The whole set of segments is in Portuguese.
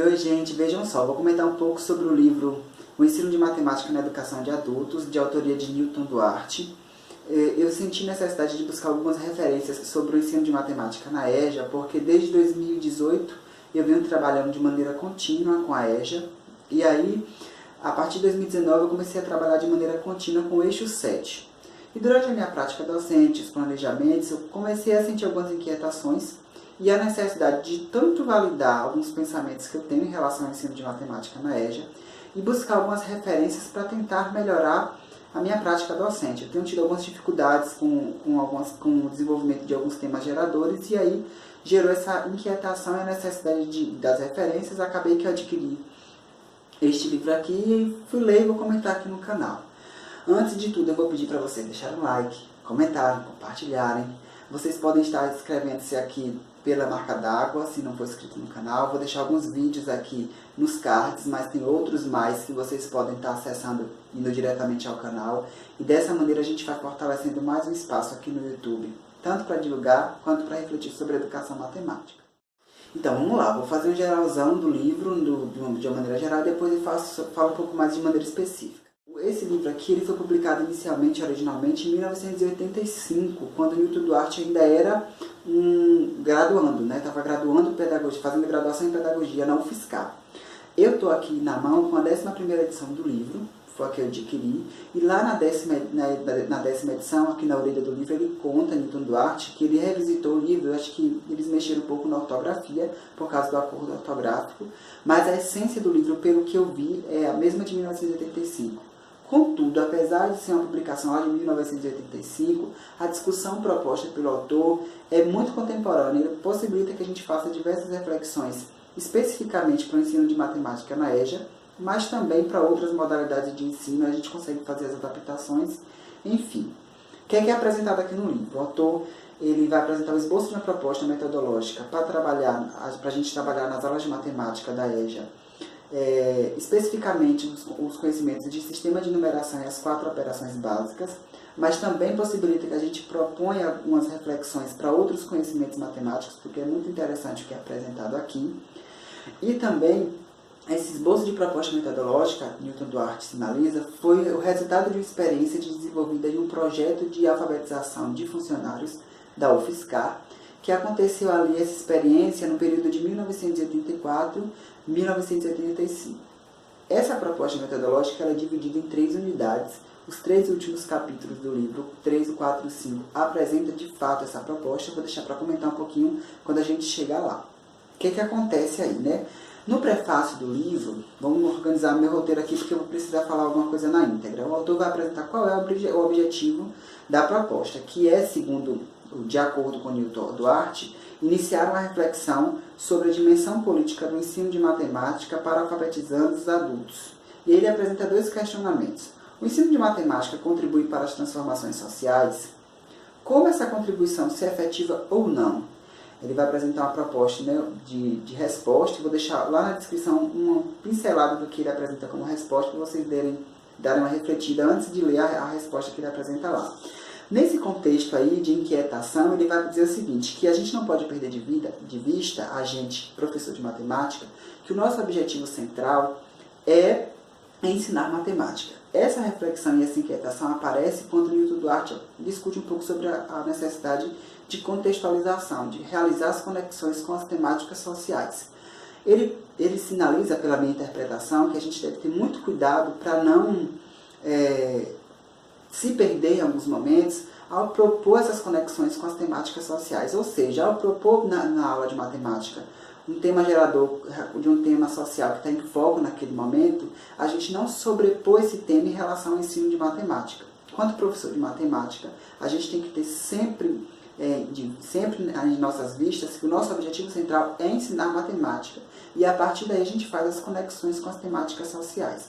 Oi, gente, vejam só, vou comentar um pouco sobre o livro O Ensino de Matemática na Educação de Adultos, de autoria de Newton Duarte. Eu senti necessidade de buscar algumas referências sobre o ensino de matemática na EJA, porque desde 2018 eu venho trabalhando de maneira contínua com a EJA, e aí, a partir de 2019, eu comecei a trabalhar de maneira contínua com o eixo 7. E durante a minha prática docente, os planejamentos, eu comecei a sentir algumas inquietações e a necessidade de tanto validar alguns pensamentos que eu tenho em relação ao ensino de matemática na EJA e buscar algumas referências para tentar melhorar a minha prática docente. Eu tenho tido algumas dificuldades com o desenvolvimento de alguns temas geradores e aí gerou essa inquietação e a necessidade das referências. Acabei que eu adquiri este livro aqui e fui ler e vou comentar aqui no canal. Antes de tudo, eu vou pedir para vocês deixarem um like, comentarem, compartilharem. Vocês podem estar inscrevendo-se aqui pela marca d'água, se não for inscrito no canal. Vou deixar alguns vídeos aqui nos cards, mas tem outros mais que vocês podem estar acessando indo diretamente ao canal. E dessa maneira a gente vai fortalecendo mais um espaço aqui no YouTube, tanto para divulgar quanto para refletir sobre a educação matemática. Então vamos lá, vou fazer um geralzão do livro de uma maneira geral e depois eu falo um pouco mais de maneira específica. Esse livro aqui ele foi publicado originalmente em 1985, quando Newton Duarte ainda era um graduando, né? Estava graduando pedagogia, fazendo graduação em pedagogia na UFSCar. Eu estou aqui na mão com a 11ª edição do livro, foi a que eu adquiri, e lá na 10ª edição, aqui na orelha do livro, ele conta, Newton Duarte, que ele revisitou o livro. Eu acho que eles mexeram um pouco na ortografia, por causa do acordo ortográfico, mas a essência do livro, pelo que eu vi, é a mesma de 1985. Contudo, apesar de ser uma publicação lá de 1985, a discussão proposta pelo autor é muito contemporânea e possibilita que a gente faça diversas reflexões, especificamente para o ensino de matemática na EJA, mas também para outras modalidades de ensino. A gente consegue fazer as adaptações, enfim. O que é apresentado aqui no livro? O autor ele vai apresentar o esboço de uma proposta metodológica para a gente trabalhar nas aulas de matemática da EJA, especificamente os conhecimentos de sistema de numeração e as 4 operações básicas, mas também possibilita que a gente proponha algumas reflexões para outros conhecimentos matemáticos, porque é muito interessante o que é apresentado aqui. E também, esse esboço de proposta metodológica, Newton Duarte sinaliza, foi o resultado de uma experiência desenvolvida em um projeto de alfabetização de funcionários da UFSCar, que aconteceu ali, essa experiência, no período de 1984 e 1985. Essa proposta metodológica ela é dividida em 3 unidades. Os 3 últimos capítulos do livro, 3, 4 e 5, apresentam de fato essa proposta. Eu vou deixar para comentar um pouquinho quando a gente chegar lá. O que acontece aí, né? No prefácio do livro, vamos organizar meu roteiro aqui porque eu vou precisar falar alguma coisa na íntegra. O autor vai apresentar qual é o objetivo da proposta, que é, de acordo com Newton Duarte, iniciar uma reflexão sobre a dimensão política do ensino de matemática para alfabetizandos adultos. E ele apresenta 2 questionamentos. O ensino de matemática contribui para as transformações sociais? Como essa contribuição se é efetiva ou não? Ele vai apresentar uma proposta, né, de resposta. Vou deixar lá na descrição uma pincelada do que ele apresenta como resposta, para vocês darem uma refletida antes de ler a resposta que ele apresenta lá. Nesse contexto aí de inquietação, ele vai dizer o seguinte, que a gente não pode perder de vista, a gente, professor de matemática, que o nosso objetivo central é ensinar matemática. Essa reflexão e essa inquietação aparece quando Newton Duarte discute um pouco sobre a necessidade de contextualização, de realizar as conexões com as temáticas sociais. Ele sinaliza, pela minha interpretação, que a gente deve ter muito cuidado para não se perder em alguns momentos ao propor essas conexões com as temáticas sociais. Ou seja, ao propor na aula de matemática um tema gerador de um tema social que está em foco naquele momento, a gente não sobrepor esse tema em relação ao ensino de matemática. Quanto professor de matemática, a gente tem que ter sempre em nossas vistas que o nosso objetivo central é ensinar matemática. E a partir daí a gente faz as conexões com as temáticas sociais.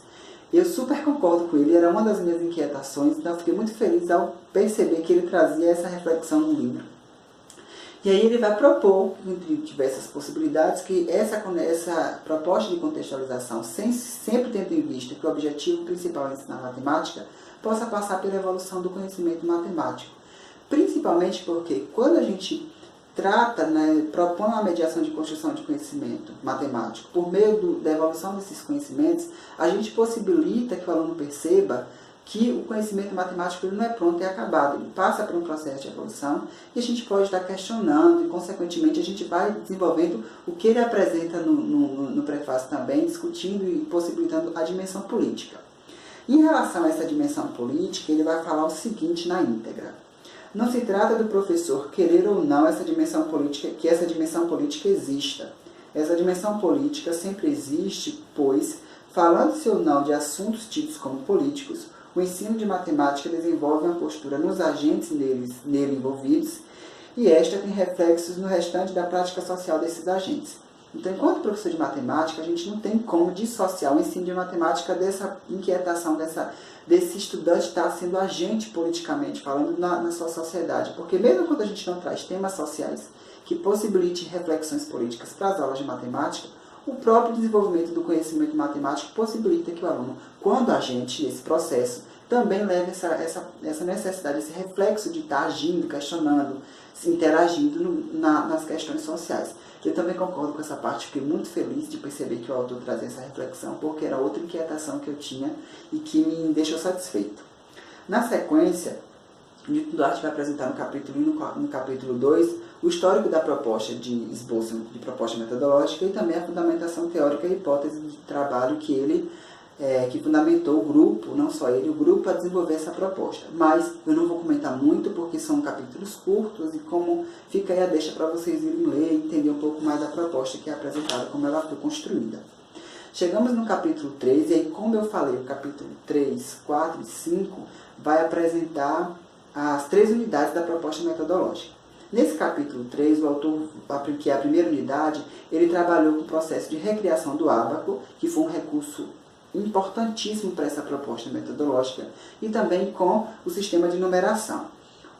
Eu super concordo com ele, era uma das minhas inquietações, então eu fiquei muito feliz ao perceber que ele trazia essa reflexão no livro. E aí ele vai propor, entre diversas possibilidades, que essa proposta de contextualização, sempre tendo em vista que o objetivo principal é ensinar matemática, possa passar pela evolução do conhecimento matemático. Principalmente porque quando a gente trata, né, propõe uma mediação de construção de conhecimento matemático. Por meio da evolução desses conhecimentos, a gente possibilita que o aluno perceba que o conhecimento matemático ele não é pronto e acabado, ele passa por um processo de evolução e a gente pode estar questionando e, consequentemente, a gente vai desenvolvendo o que ele apresenta no prefácio também, discutindo e possibilitando a dimensão política. Em relação a essa dimensão política, ele vai falar o seguinte na íntegra. Não se trata do professor querer ou não essa dimensão política, que essa dimensão política exista. Essa dimensão política sempre existe, pois, falando-se ou não de assuntos tidos como políticos, o ensino de matemática desenvolve uma postura nos agentes nele envolvidos e esta tem reflexos no restante da prática social desses agentes. Então, enquanto professor de matemática, a gente não tem como dissociar o ensino de matemática dessa inquietação, desse estudante estar sendo agente politicamente, falando na sua sociedade. Porque mesmo quando a gente não traz temas sociais que possibilitem reflexões políticas para as aulas de matemática, o próprio desenvolvimento do conhecimento matemático possibilita que o aluno, quando agente nesse processo, também leve essa necessidade, esse reflexo de estar agindo, questionando, se interagindo nas questões sociais. Eu também concordo com essa parte, fiquei muito feliz de perceber que o autor trazia essa reflexão, porque era outra inquietação que eu tinha e que me deixou satisfeito. Na sequência, Newton Duarte vai apresentar no capítulo 1 e no capítulo 2 o histórico da proposta de esboço de proposta metodológica e também a fundamentação teórica e hipótese de trabalho que fundamentou o grupo, não só ele, o grupo a desenvolver essa proposta. Mas eu não vou comentar muito porque são capítulos curtos e como fica aí a deixa para vocês irem ler e entender um pouco mais da proposta que é apresentada, como ela foi construída. Chegamos no capítulo 3 e aí, como eu falei, o capítulo 3, 4 e 5 vai apresentar as 3 unidades da proposta metodológica. Nesse capítulo 3, o autor, que é a primeira unidade, ele trabalhou com o processo de recriação do ábaco, que foi um recurso importantíssimo para essa proposta metodológica, e também com o sistema de numeração.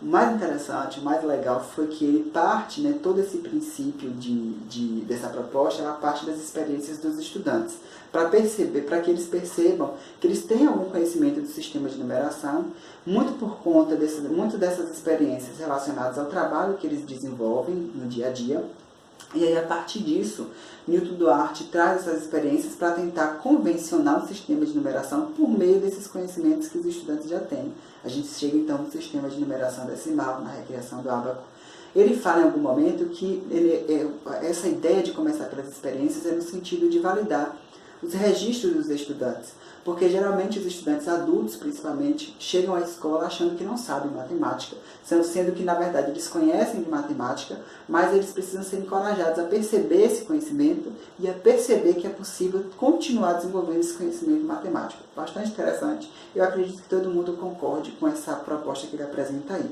O mais interessante, o mais legal foi que ele parte, todo esse princípio dessa proposta, ela parte das experiências dos estudantes, para que eles percebam que eles têm algum conhecimento do sistema de numeração, muito por conta dessas experiências relacionadas ao trabalho que eles desenvolvem no dia a dia. E aí, a partir disso, Newton Duarte traz essas experiências para tentar convencionar o sistema de numeração por meio desses conhecimentos que os estudantes já têm. A gente chega então no sistema de numeração decimal, na recriação do ábaco. Ele fala em algum momento que essa ideia de começar pelas experiências é no sentido de validar os registros dos estudantes, porque geralmente os estudantes adultos, principalmente, chegam à escola achando que não sabem matemática, sendo que, na verdade, eles conhecem de matemática, mas eles precisam ser encorajados a perceber esse conhecimento e a perceber que é possível continuar desenvolvendo esse conhecimento matemático. Bastante interessante. Eu acredito que todo mundo concorde com essa proposta que ele apresenta aí.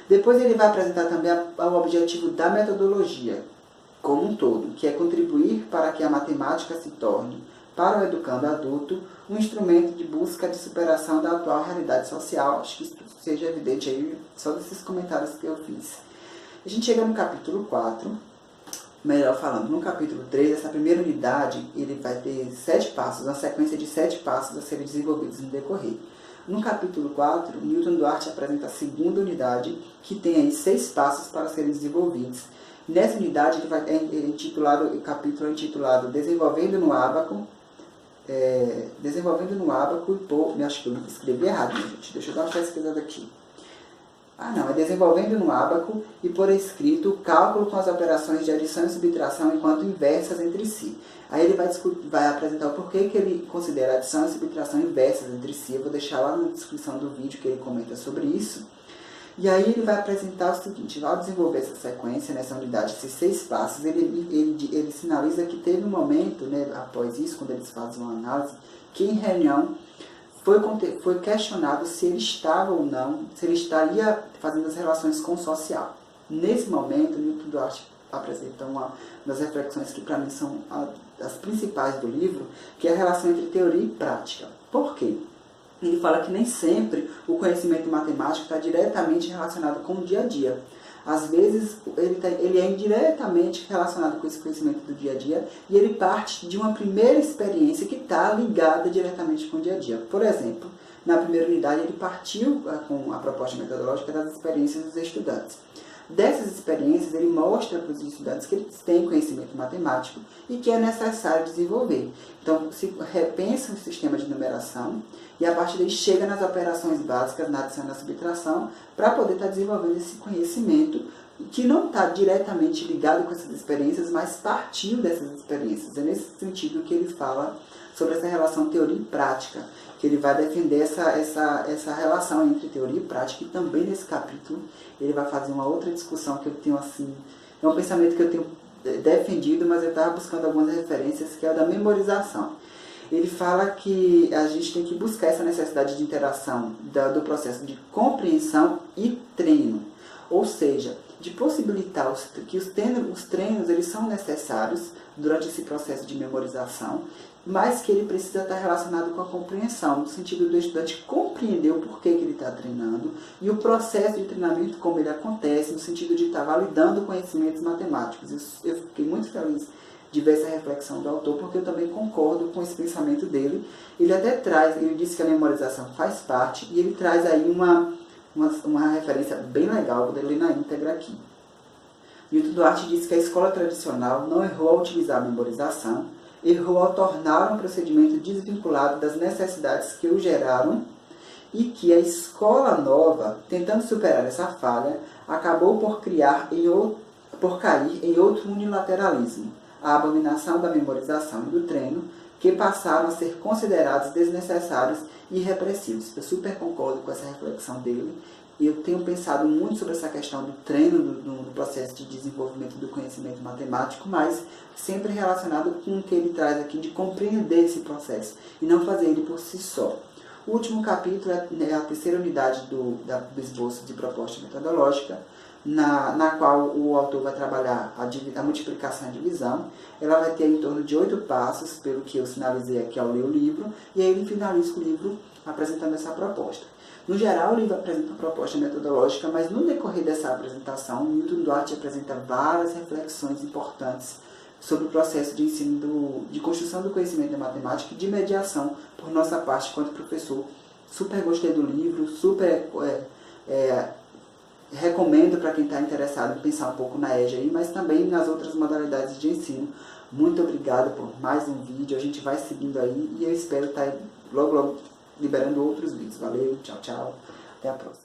Depois ele vai apresentar também o objetivo da metodologia como um todo, que é contribuir para que a matemática se torne, para o educando adulto, um instrumento de busca de superação da atual realidade social. Acho que isso seja evidente aí só desses comentários que eu fiz. A gente chega no capítulo 4, melhor falando, no capítulo 3, essa primeira unidade, ele vai ter 7 passos, uma sequência de 7 passos a serem desenvolvidos no decorrer. No capítulo 4, Newton Duarte apresenta a segunda unidade, que tem aí 6 passos para serem desenvolvidos. Nessa unidade, o capítulo é intitulado Desenvolvendo no Ábaco, acho que eu escrevi errado, gente. Deixa eu dar uma pesquisada aqui. É Desenvolvendo no Ábaco e por escrito o cálculo com as operações de adição e subtração enquanto inversas entre si. Aí ele vai apresentar o porquê que ele considera adição e subtração inversas entre si. Eu vou deixar lá na descrição do vídeo que ele comenta sobre isso. E aí ele vai apresentar o seguinte: ao desenvolver essa sequência, nessa unidade, esses 6 passos, ele sinaliza que teve um momento, após isso, quando eles fazem uma análise, que em reunião foi questionado se ele estava ou não, se ele estaria fazendo as relações com o social. Nesse momento, Newton Duarte apresenta uma das reflexões que para mim são as principais do livro, que é a relação entre teoria e prática. Por quê? Ele fala que nem sempre o conhecimento matemático está diretamente relacionado com o dia a dia. Às vezes, ele é indiretamente relacionado com esse conhecimento do dia a dia e ele parte de uma primeira experiência que está ligada diretamente com o dia a dia. Por exemplo, na primeira unidade, ele partiu com a proposta metodológica das experiências dos estudantes. Dessas experiências, ele mostra para os estudantes que eles têm conhecimento matemático e que é necessário desenvolver. Então, se repensa o sistema de numeração e a partir daí chega nas operações básicas, na adição e na subtração, para poder estar desenvolvendo esse conhecimento que não está diretamente ligado com essas experiências, mas partiu dessas experiências. É nesse sentido que ele fala sobre essa relação teoria e prática, que ele vai defender essa relação entre teoria e prática, e também nesse capítulo ele vai fazer uma outra discussão que eu tenho assim, é um pensamento que eu tenho defendido, mas eu estava buscando algumas referências, que é a da memorização. Ele fala que a gente tem que buscar essa necessidade de interação do processo de compreensão e treino, ou seja, de possibilitar que os treinos eles são necessários durante esse processo de memorização, mas que ele precisa estar relacionado com a compreensão, no sentido do estudante compreender o porquê que ele está treinando e o processo de treinamento, como ele acontece, no sentido de estar validando conhecimentos matemáticos. Eu fiquei muito feliz de ver essa reflexão do autor, porque eu também concordo com esse pensamento dele. Ele até traz, ele disse que a memorização faz parte, e ele traz aí uma referência bem legal, vou ler na íntegra aqui. Newton Duarte disse que a escola tradicional não errou ao utilizar a memorização, errou ao tornar um procedimento desvinculado das necessidades que o geraram, e que a escola nova, tentando superar essa falha, acabou por cair em outro unilateralismo, a abominação da memorização e do treino, que passaram a ser considerados desnecessários e repressivos. Eu super concordo com essa reflexão dele. Eu tenho pensado muito sobre essa questão do treino, no processo de desenvolvimento do conhecimento matemático, mas sempre relacionado com o que ele traz aqui de compreender esse processo e não fazer ele por si só. O último capítulo é a terceira unidade do esboço de proposta metodológica, na qual o autor vai trabalhar a multiplicação e a divisão. Ela vai ter em torno de 8 passos, pelo que eu sinalizei aqui ao ler o livro, e aí ele finaliza o livro apresentando essa proposta. No geral, o livro apresenta uma proposta metodológica, mas no decorrer dessa apresentação, Newton Duarte apresenta várias reflexões importantes sobre o processo de ensino, de construção do conhecimento da matemática e de mediação por nossa parte enquanto professor. Super gostei do livro, super recomendo para quem está interessado em pensar um pouco na EJA, mas também nas outras modalidades de ensino. Muito obrigado por mais um vídeo, a gente vai seguindo aí e eu espero estar logo liberando outros vídeos. Valeu, tchau, tchau, até a próxima.